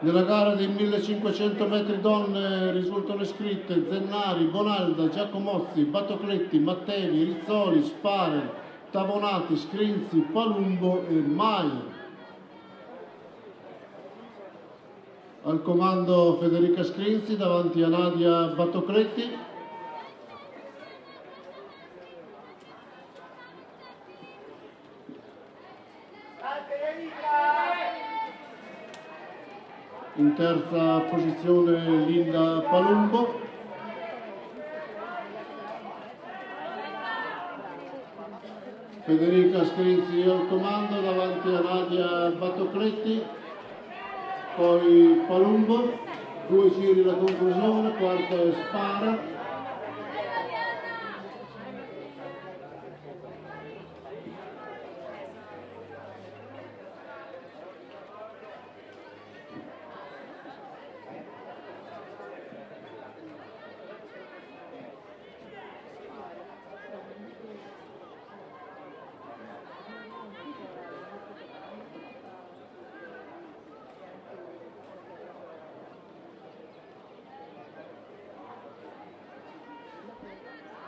Nella gara dei 1500 metri donne risultano iscritte Zennari, Bonalda, Giacomozzi, Battocletti, Mattevi, Rizzoli, Sparer, Tavonati, Scrinzi, Palumbo e Maier. Al comando Federica Scrinzi davanti a Nadia Battocletti. In terza posizione Linda Palumbo. Federica Scrinzi al comando davanti a Nadia Battocletti, poi Palumbo, 2 giri la conclusione, quarta è Spara.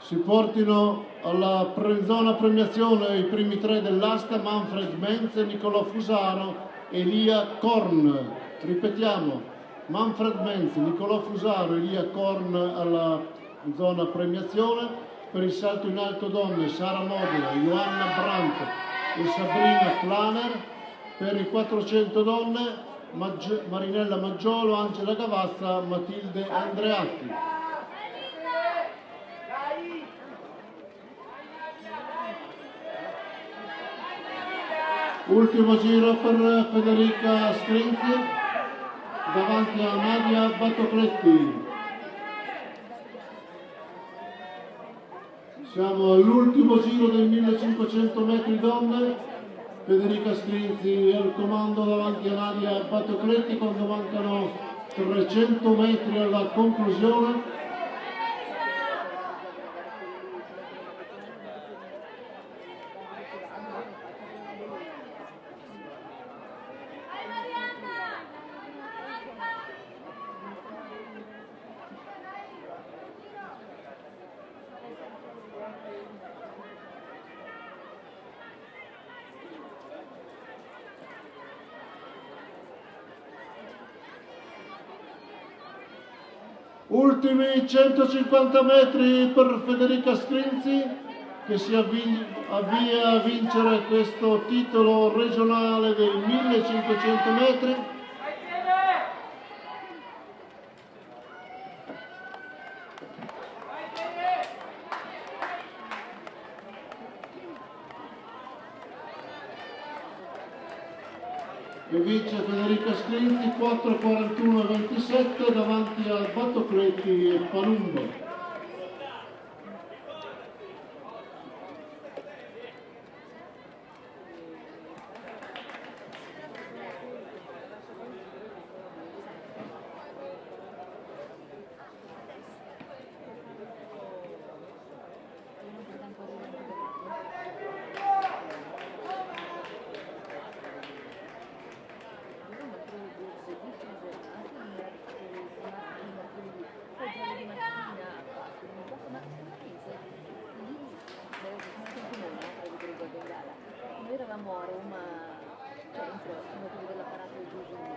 Si portino alla zona premiazione i primi 3 dell'asta: Manfred Menz, Nicolò Fusaro, Elia Korn. Ripetiamo: Manfred Menz, Nicolò Fusaro, Elia Korn alla zona premiazione. Per il salto in alto donne Sara Modena, Johanna Brandt e Sabrina Klaner. Per i 400 donne Marinella Maggiolo, Angela Gavazza, Matilde Andreatti. Ultimo giro per Federica Scrinzi davanti a Nadia Battocletti. Siamo all'ultimo giro dei 1500 metri donne. Federica Scrinzi al comando davanti a Nadia Battocletti quando mancano 300 metri alla conclusione. Ultimi 150 metri per Federica Scrinzi, che si avvia a vincere questo titolo regionale dei 1500 metri. E vince Federica Scrinzi 4:41,27 davanti a Battocletti e Palumbo. Noi eravamo a Roma, cioè in prossimo dell'apparato di